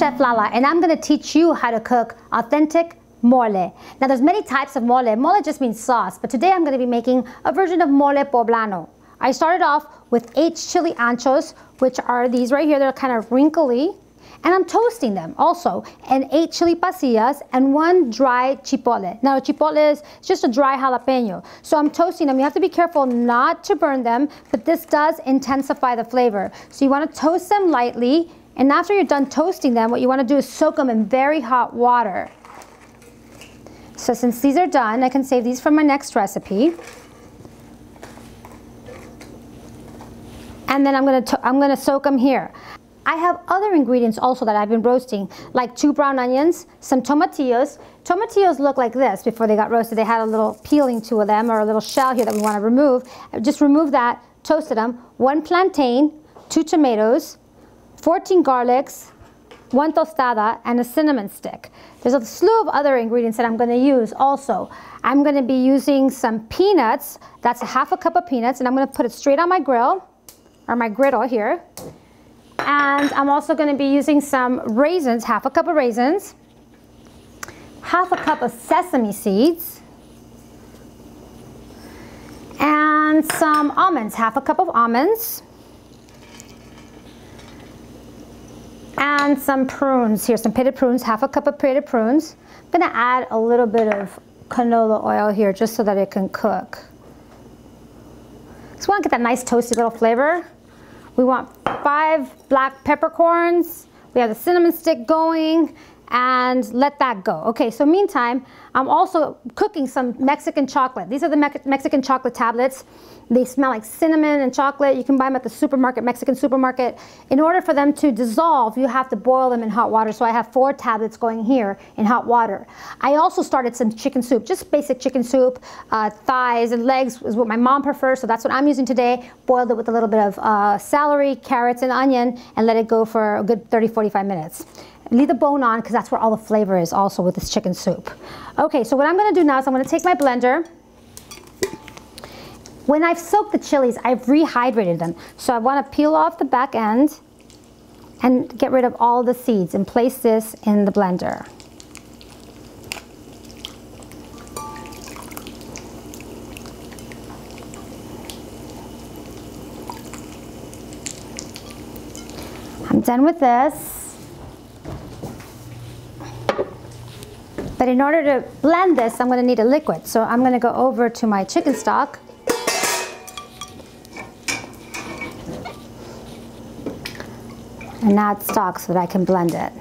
Chef LaLa, and I'm going to teach you how to cook authentic mole. Now there's many types of mole. Mole just means sauce, but today I'm going to be making a version of mole poblano. I started off with 8 chili anchos, which are these right here. They're kind of wrinkly, and I'm toasting them also, and 8 chili pasillas and 1 dry chipotle. Now a chipotle is just a dry jalapeno, so I'm toasting them. You have to be careful not to burn them, but this does intensify the flavor. So you want to toast them lightly, and after you're done toasting them, what you want to do is soak them in very hot water. So since these are done, I can save these for my next recipe. And then I'm gonna soak them here. I have other ingredients also that I've been roasting, like 2 brown onions, some tomatillos. Tomatillos look like this before they got roasted. They had a little peeling to them, or a little shell here that we want to remove. Just remove that, toasted them. 1 plantain, 2 tomatoes, 14 garlics, 1 tostada, and a cinnamon stick. There's a slew of other ingredients that I'm going to use also. I'm going to be using some peanuts. That's a ½ cup of peanuts, and I'm going to put it straight on my grill, or my griddle here. And I'm also going to be using some raisins, ½ cup of raisins, ½ cup of sesame seeds, and some almonds, ½ cup of almonds, and some prunes here, some pitted prunes, ½ cup of pitted prunes. I'm going to add a little bit of canola oil here just so that it can cook. Just want to get that nice toasty little flavor. We want 5 black peppercorns. We have the cinnamon stick going, and let that go. Okay, so meantime, I'm also cooking some Mexican chocolate. These are the Mexican chocolate tablets. They smell like cinnamon and chocolate. You can buy them at the supermarket, Mexican supermarket. In order for them to dissolve, you have to boil them in hot water. So I have 4 tablets going here in hot water. I also started some chicken soup, just basic chicken soup. Thighs and legs is what my mom prefers, so that's what I'm using today. Boiled it with a little bit of celery, carrots, and onion, and let it go for a good 30-45 minutes. Leave the bone on because that's where all the flavor is also with this chicken soup. Okay, so what I'm going to do now is I'm going to take my blender. When I've soaked the chilies, I've rehydrated them. So I want to peel off the back end and get rid of all the seeds and place this in the blender. I'm done with this. But in order to blend this, I'm going to need a liquid. So I'm going to go over to my chicken stock. And add stock so that I can blend it.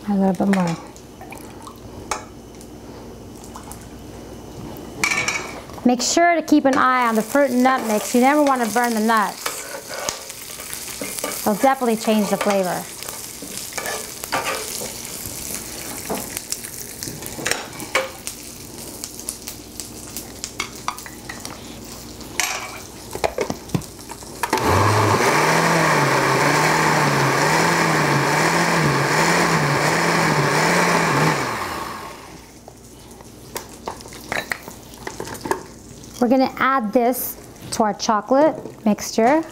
A little bit more. Make sure to keep an eye on the fruit and nut mix. You never want to burn the nuts. They'll definitely change the flavor. We're going to add this to our chocolate mixture.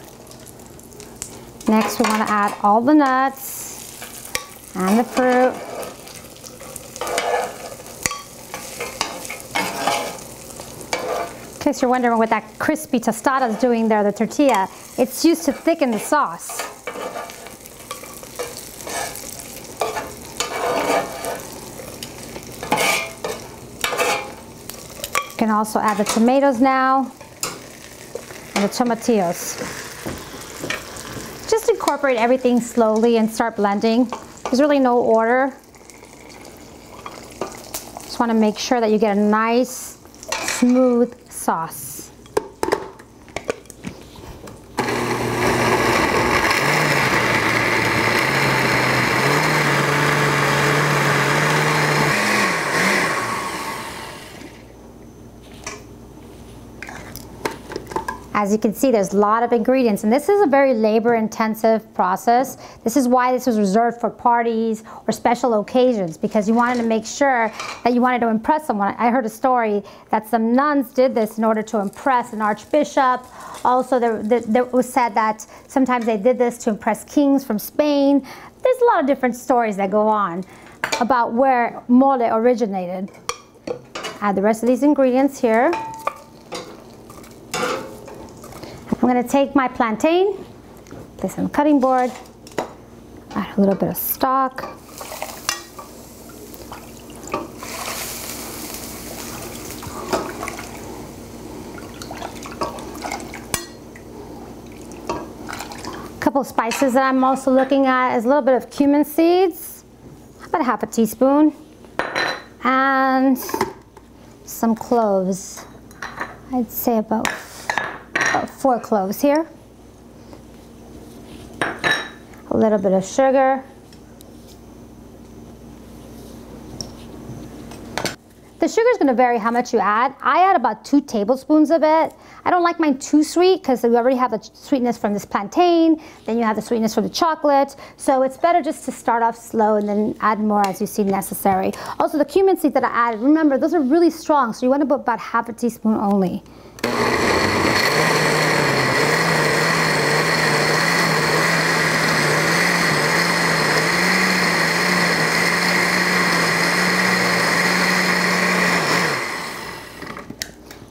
Next, we want to add all the nuts and the fruit. In case you're wondering what that crispy tostada is doing there, the tortilla, it's used to thicken the sauce. You can also add the tomatoes now and the tomatillos. Just incorporate everything slowly and start blending. There's really no order. Just want to make sure that you get a nice, smooth sauce. As you can see, there's a lot of ingredients, and this is a very labor-intensive process. This is why this was reserved for parties or special occasions, because you wanted to make sure that you wanted to impress someone. I heard a story that some nuns did this in order to impress an archbishop. Also, there was said that sometimes they did this to impress kings from Spain. There's a lot of different stories that go on about where mole originated. Add the rest of these ingredients here. I'm going to take my plantain, put this on the cutting board, add a little bit of stock. A couple of spices that I'm also looking at is a little bit of cumin seeds, about half a teaspoon, and some cloves. I'd say about 4 cloves here. A little bit of sugar. The sugar is going to vary how much you add. I add about 2 tablespoons of it. I don't like mine too sweet because we already have the sweetness from this plantain, then you have the sweetness from the chocolate. So it's better just to start off slow and then add more as you see necessary. Also, the cumin seeds that I added, remember, those are really strong, so you want to put about half a teaspoon only.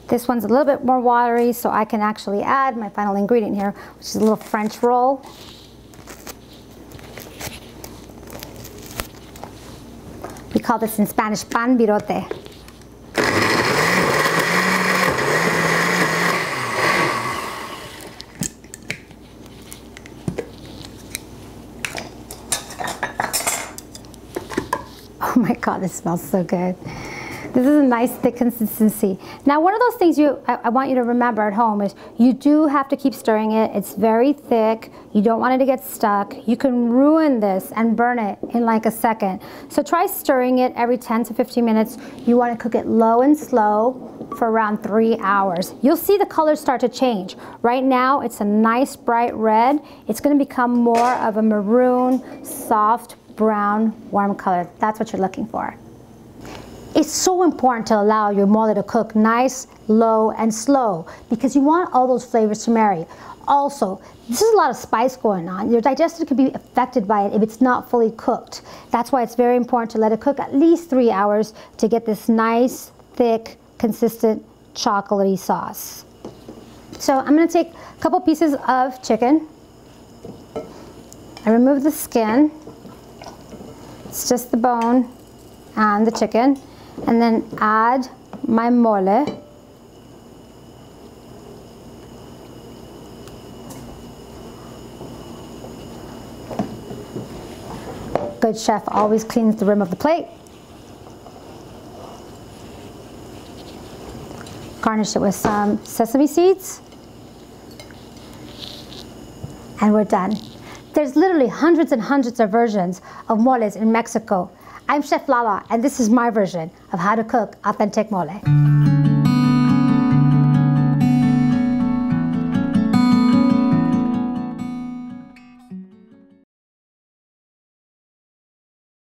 This one's a little bit more watery, so I can actually add my final ingredient here, which is a little French roll. We call this in Spanish pan birote. Oh my God, this smells so good. This is a nice thick consistency. Now, one of those things I want you to remember at home is you do have to keep stirring it. It's very thick. You don't want it to get stuck. You can ruin this and burn it in like a second. So try stirring it every 10 to 15 minutes. You want to cook it low and slow for around 3 hours. You'll see the colors start to change. Right now, it's a nice bright red. It's going to become more of a maroon, soft, brown, warm color. That's what you're looking for. It's so important to allow your mole to cook nice, low, and slow because you want all those flavors to marry. Also, this is a lot of spice going on. Your digestion could be affected by it if it's not fully cooked. That's why it's very important to let it cook at least 3 hours to get this nice, thick, consistent, chocolatey sauce. So I'm going to take a couple pieces of chicken. I remove the skin. It's just the bone and the chicken. And then add my mole. Good chef always cleans the rim of the plate. Garnish it with some sesame seeds. And we're done. There's literally hundreds and hundreds of versions of moles in Mexico. I'm Chef LaLa, and this is my version of how to cook authentic mole.